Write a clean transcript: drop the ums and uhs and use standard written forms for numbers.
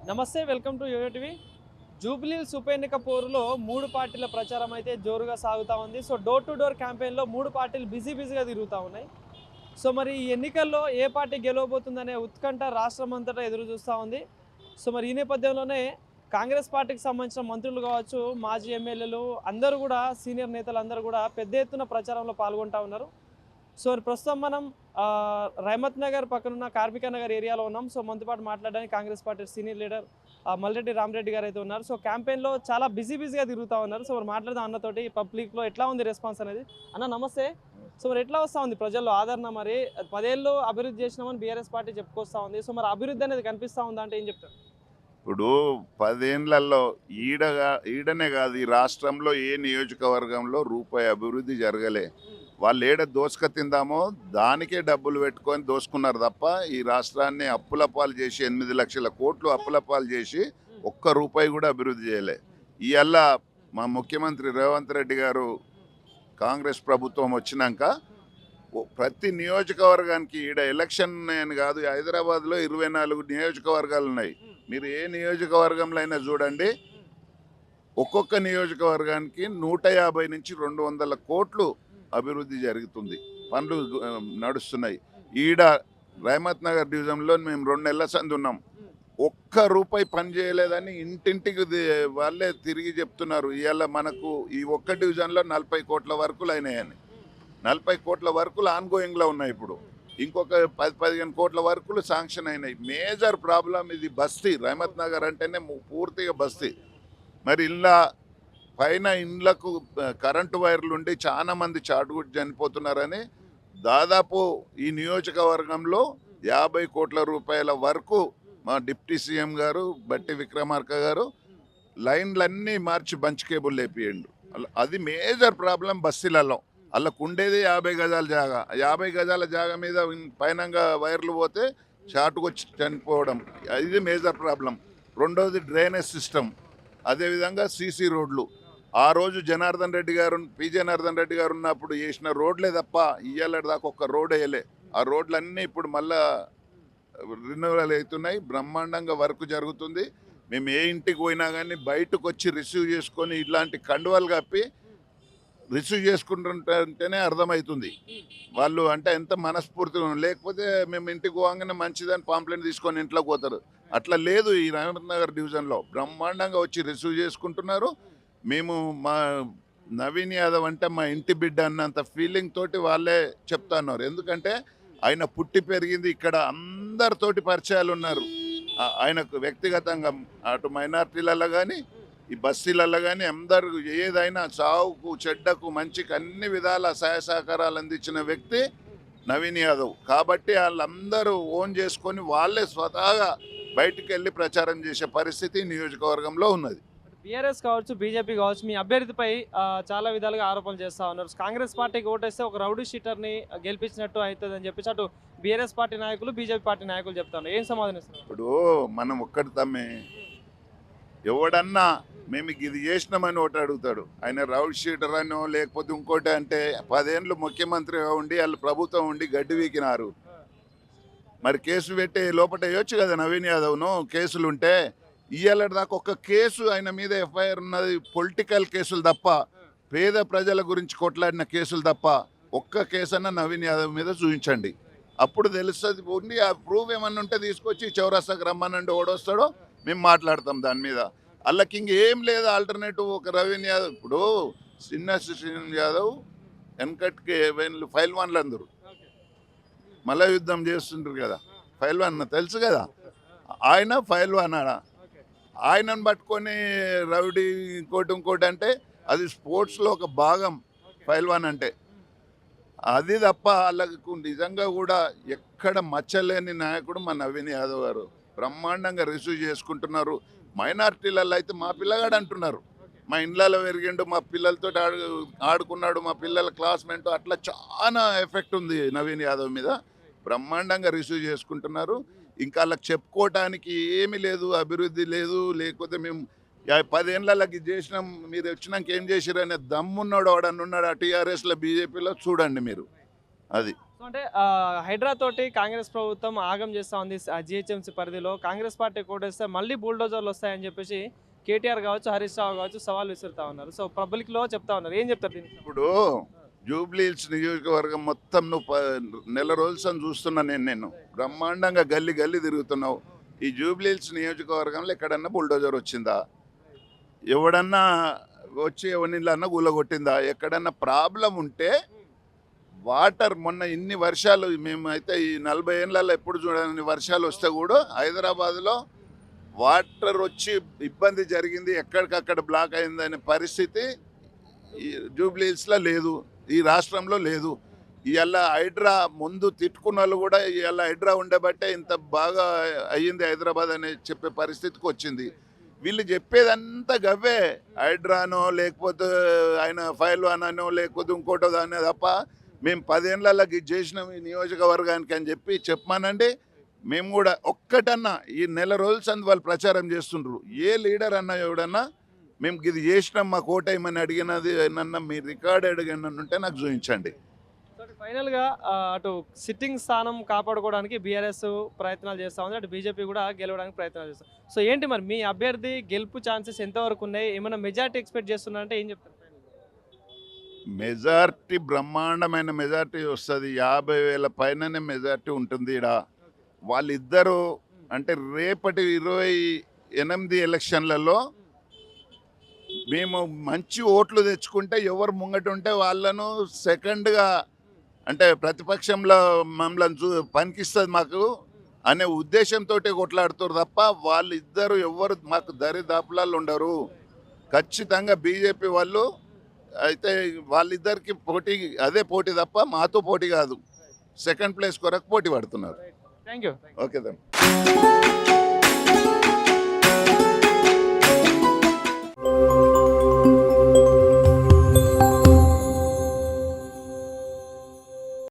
నమస్తే, welcome to YoYo TV. Jubilee Hills ఉప ఎన్నిక పోరులో మూడు పార్టీల ప్రచారం అయితే జోరుగా సాగుతూ ఉంది. సో డోర్ టు డోర్ క్యాంపెయిన్లో మూడు పార్టీలు బిజీగా తిరుగుతూ ఉన్నాయి. సో మరి ఈ ఎన్నికల్లో ఏ పార్టీ గెలవబోతుందనే ఉత్కంఠ రాష్ట్రం అంతటా ఎదురు చూస్తూ ఉంది. సో మరి ఈ నేపథ్యంలోనే కాంగ్రెస్ పార్టీకి సంబంధించిన మంత్రులు కావచ్చు, మాజీ ఎమ్మెల్యేలు అందరూ కూడా, సీనియర్ నేతలు అందరూ కూడా పెద్ద ఎత్తున ప్రచారంలో పాల్గొంటూ ఉన్నారు. సో ప్రస్తుతం మనం రహమత్ నగర్ పక్కనున్న కార్మిక నగర్ ఏరియాలో ఉన్నాం. సో మనతో పాటు మాట్లాడడానికి Congress party senior leader Malreddy Rama Reddy గారు అయితే ఉన్నారు. సో క్యాంపెయిన్లో చాలా బిజీగా తిరుగుతూ ఉన్నారు. సో మరి మాట్లాడదాం అన్నతోటి పబ్లిక్లో ఎట్లా ఉంది రెస్పాన్స్ అనేది. అన్న నమస్తే. సో మరి ఎట్లా వస్తూ ఉంది ప్రజల్లో ఆదరణ? మరి 10 ఏళ్ళు అభివృద్ధి చేసినామని బీఆర్ఎస్ పార్టీ చెప్పుకొస్తూ ఉంది. సో మరి అభివృద్ధి అనేది కనిపిస్తూ ఉందా అంటే ఏం చెప్తారు? ఇప్పుడు 10 ఏళ్లలో ఈడనే కాదు, ఈ రాష్ట్రంలో ఏ నియోజకవర్గంలో రూపాయి అభివృద్ధి జరగలే. వాళ్ళు ఏడ దోసుక తిందామో దానికే డబ్బులు పెట్టుకొని దోసుకున్నారు తప్ప ఈ రాష్ట్రాన్ని అప్పుల పాలు చేసి 8 లక్షల కోట్లు అప్పుల పాలు చేసి ఒక్క రూపాయి కూడా అభివృద్ధి చేయలే. ఇవల్ల మా ముఖ్యమంత్రి రేవంత్ రెడ్డి గారు కాంగ్రెస్ ప్రభుత్వం వచ్చినాక ప్రతి నియోజకవర్గానికి ఈడ ఎలక్షన్ అని కాదు, హైదరాబాద్లో 24 నియోజకవర్గాలు ఉన్నాయి. మీరు ఏ నియోజకవర్గంలో అయినా చూడండి, ఒక్కొక్క నియోజకవర్గానికి 150 నుంచి 200 కోట్లు అభివృద్ధి జరుగుతుంది, పనులు నడుస్తున్నాయి. ఈడ రహమత్ నగర్ డివిజన్లో మేము 2 నెలల సంది ఉన్నాం, ఒక్క రూపాయి పని చేయలేదని ఇంటింటికి వాళ్ళే తిరిగి చెప్తున్నారు. ఇవాళ మనకు ఈ ఒక్క డివిజన్లో 40 కోట్ల వర్కులు అయినాయని. 40 కోట్ల వర్కులు ఆన్గోయింగ్లో ఉన్నాయి. ఇప్పుడు ఇంకొక 10-15 కోట్ల వర్కులు శాంక్షన్ అయినాయి. మేజర్ ప్రాబ్లం ఇది బస్తీ. రహమత్ నగర్ అంటేనే పూర్తిగా బస్తీ. మరి ఇలా పైన ఇండ్లకు కరెంటు వైర్లు ఉండి చాలా మంది చాటుగుడ్డు చనిపోతున్నారని దాదాపు ఈ నియోజకవర్గంలో 50 కోట్ల రూపాయల వరకు మా డిప్యూటీ సీఎం గారు బట్టి విక్రమార్క గారు లైన్లన్నీ మార్చి బంచ్ కేబుల్ లేపియండు. అది మేజర్ ప్రాబ్లం బస్తీలలో. వాళ్ళకు ఉండేది 50 గజాల జాగా. 50 గజాల జాగా మీద పైనంగా వైర్లు పోతే చాటుకొచ్చి చనిపోవడం, ఇది మేజర్ ప్రాబ్లం. రెండవది డ్రైనేజ్ సిస్టమ్, అదేవిధంగా సీసీ రోడ్లు. ఆ రోజు జనార్దన్ రెడ్డి గారు, జనార్దన్ రెడ్డి గారు ఉన్నప్పుడు వేసిన రోడ్లే తప్ప ఇయ్యాల దాకా ఒక్క రోడ్ వేయలే. ఆ రోడ్లన్నీ ఇప్పుడు మళ్ళా రిన్యూవల్ అవుతున్నాయి, బ్రహ్మాండంగా వర్క్ జరుగుతుంది. మేము ఏ ఇంటికి పోయినా కానీ బయటకు వచ్చి రిసీవ్ చేసుకొని ఇట్లాంటి కండువాలు కప్పి రిసీవ్ చేసుకుంటుంటేనే అర్థమవుతుంది వాళ్ళు అంటే ఎంత మనస్ఫూర్తిగా. లేకపోతే మేము ఇంటికి పోగానే మంచిదని పాంప్లెంట్ తీసుకొని ఇంట్లోకి పోతారు. అట్లా లేదు. ఈ రహమత్ నగర్ డివిజన్లో బ్రహ్మాండంగా వచ్చి రిసీవ్ చేసుకుంటున్నారు. మేము మా నవీన్ యాదవ్ అంటే మా ఇంటి బిడ్డ అన్నంత ఫీలింగ్ తోటి వాళ్ళే చెప్తున్నారు. ఎందుకంటే ఆయన పుట్టి పెరిగింది ఇక్కడ, అందరితోటి పరిచయాలు ఉన్నారు. ఆయనకు వ్యక్తిగతంగా అటు మైనార్టీలలో కానీ ఈ బస్తీలలో కానీ అందరు ఏదైనా చావుకు చెడ్డకు మంచికి అన్ని విధాల సహాయ సహకారాలు అందించిన వ్యక్తి నవీన్ యాదవ్. కాబట్టి వాళ్ళందరూ ఓన్ చేసుకొని వాళ్ళే స్వతహాగా బయటికి వెళ్ళి ప్రచారం చేసే పరిస్థితి నియోజకవర్గంలో ఉన్నది. బీఆర్ఎస్ కావచ్చు, బీజేపీ కావచ్చు, మీ అభ్యర్థిపై చాలా విధాలుగా ఆరోపణలు చేస్తూ ఉన్నారు. కాంగ్రెస్ పార్టీకి ఓటేస్తే ఒక రౌడీ షీటర్ని గెలిపించినట్టు అవుతుంది అని చెప్పేసి అటు బీఆర్ఎస్ పార్టీ నాయకులు, బీజేపీ పార్టీ నాయకులు చెప్తాను. ఏం సమాధానం ఇస్తారు? ఇప్పుడు మనం ఒక్కటి తమ్మే, ఎవడన్నా మేము ఇది చేసినామని ఒకటి అడుగుతాడు. ఆయన రౌడ్ షీటర్ అనో లేకపోతే ఇంకోటి అంటే 10 ఏళ్ళు ముఖ్యమంత్రిగా ఉండి వాళ్ళు ప్రభుత్వం ఉండి గడ్డి వీకినారు. మరి కేసు పెట్టి లోపల వేయొచ్చు కదా నవీన్ యాదవ్ను. కేసులుంటే ఇయ్యాల దాకా ఒక్క కేసు ఆయన మీద ఎఫ్ఐఆర్ ఉన్నది పొలిటికల్ కేసులు తప్ప, పేద ప్రజల గురించి కొట్లాడిన కేసులు తప్ప ఒక్క కేసు అన్న నవీన్ యాదవ్ మీద చూపించండి, అప్పుడు తెలుస్తుంది. ఉండి ఆ ప్రూఫ్ ఏమన్నా ఉంటే తీసుకొచ్చి చౌరస్తాకు రమ్మనండి, ఓడొస్తాడో మేము మాట్లాడతాం దాని మీద. వాళ్ళకి ఇంకేం లేదు ఆల్టర్నేటివ్. ఒక నవీన్ యాదవ్ ఇప్పుడు శ్రీనివాస్ యాదవ్ వెనకట్కి ఫైల్వాన్లు అందరూ మల్ల యుద్ధం చేస్తుంటారు కదా, ఫైల్వాన్ తెలుసు కదా, ఆయన ఫైల్వాన్. ఆయనను పట్టుకొని రౌడీ ఇంకోటి అంటే అది స్పోర్ట్స్లో ఒక భాగం ఫైల్వాన్ అంటే. అది తప్ప వాళ్ళకు నిజంగా కూడా ఎక్కడ మచ్చలేని నాయకుడు మా నవీన్ యాదవ్ గారు. బ్రహ్మాండంగా రిసీవ్ చేసుకుంటున్నారు. మైనార్టీలలో అయితే మా పిల్లగాడు అంటున్నారు, మా ఇండ్లలో పెరిగిండు, మా పిల్లలతో ఆడుకున్నాడు, మా పిల్లల క్లాస్మేట్, అట్లా చాలా ఎఫెక్ట్ ఉంది నవీన్ యాదవ్ మీద. బ్రహ్మాండంగా రిసీవ్ చేసుకుంటున్నారు. ఇంకా వాళ్ళకి చెప్పుకోవటానికి ఏమీ లేదు, అభివృద్ధి లేదు. లేకపోతే మేము 10 ఏళ్ళకి చేసినాం, మీరు వచ్చినాక ఏం చేసిరు అనే దమ్మున్నాడు వాడన్నున్నాడు ఆ టీఆర్ఎస్లో, బీజేపీలో చూడండి మీరు. అది సో అంటే హైడ్రా తోటి కాంగ్రెస్ ప్రభుత్వం ఆగం చేస్తూ ఉంది జిహెచ్ఎంసీ పరిధిలో. కాంగ్రెస్ పార్టీ కోటేస్తే మళ్ళీ బుల్డోజర్లు వస్తాయని చెప్పేసి కేటీఆర్ కావచ్చు, హరీష్ రావు కావచ్చు సవాల్ విసురుతా ఉన్నారు. సో పబ్లిక్లో చెప్తా ఉన్నారు. ఏం చెప్తారు దీనికి? ఇప్పుడు జూబ్లీహిల్స్ నియోజకవర్గం మొత్తం నువ్వు నెల రోజులు చూస్తున్నా నేను బ్రహ్మాండంగా గల్లీ గల్లీ తిరుగుతున్నావు. ఈ జూబ్లీహిల్స్ నియోజకవర్గంలో ఎక్కడన్నా బుల్డోజర్ వచ్చిందా? ఎవడన్నా వచ్చి ఎవరినన్నా కూలగొట్టిందా? ఎక్కడన్నా ప్రాబ్లం ఉంటే వాటర్ మొన్న ఇన్ని వర్షాలు మేమైతే ఈ 40 ఏళ్ళలో ఎప్పుడు చూడని వర్షాలు వస్తే కూడా హైదరాబాద్లో వాటర్ వచ్చి ఇబ్బంది జరిగింది, ఎక్కడికక్కడ బ్లాక్ అయిందనే పరిస్థితి ఈ జూబ్లీహిల్స్లో లేదు, ఈ రాష్ట్రంలో లేదు. ఇవాళ హైడ్రా ముందు తిట్టుకున్న వాళ్ళు కూడా ఇవాళ హైడ్రా ఉండబట్టే ఇంత బాగా అయ్యింది హైదరాబాద్ అని చెప్పే పరిస్థితికి వచ్చింది. వీళ్ళు చెప్పేదంతా గవ్వే, హైడ్రానో లేకపోతే ఆయన ఫైల్ అనో లేకపోతే ఇంకోటో దానే తప్ప మేము 10 ఏళ్ళకి ఇది చేసినాం ఈ నియోజకవర్గానికి అని చెప్పి చెప్పమానండి. మేము కూడా ఒక్కటన్నా ఈ నెల రోజుల సంది వాళ్ళు ప్రచారం చేస్తుండ్రు. ఏ లీడర్ అన్నా ఎవడన్నా మేము ఇది చేసినాం మా కోటేయమని అడిగినది ఏమన్నా మీ రికార్డ్ అడిగిన ఉంటే నాకు చూపించండి. ఫైనల్గా అటు సిట్టింగ్ స్థానం కాపాడుకోవడానికి బీఆర్ఎస్ ప్రయత్నాలు చేస్తూ ఉంది, అటు బీజేపీ కూడా గెలవడానికి ప్రయత్నాలు చేస్తాం. సో ఏంటి మరి మీ అభ్యర్థి గెలుపు ఛాన్సెస్ ఎంతవరకు ఉన్నాయి? ఏమైనా మెజార్టీ ఎక్స్పెక్ట్ చేస్తున్నారంటే ఏం చెప్తారు? మెజార్టీ బ్రహ్మాండమైన మెజార్టీ వస్తుంది. 50,000 పైననే మెజార్టీ ఉంటుంది. ఇక్కడ వాళ్ళిద్దరూ అంటే రేపటి 28 ఎలక్షన్లలో మేము మంచి ఓట్లు తెచ్చుకుంటే ఎవరు ముంగట ఉంటే వాళ్ళను సెకండ్గా అంటే ప్రతిపక్షంలో మమ్మల్ని పనికిస్తుంది మాకు అనే ఉద్దేశంతో కొట్లాడుతారు తప్ప వాళ్ళిద్దరు ఎవరు మాకు దరిదాపులాలు ఉండరు. ఖచ్చితంగా బీజేపీ వాళ్ళు అయితే వాళ్ళిద్దరికి పోటీ అదే పోటీ తప్ప మాతో పోటీ కాదు. సెకండ్ ప్లేస్ కొరకు పోటీ పడుతున్నారు. Thank you. ఓకే.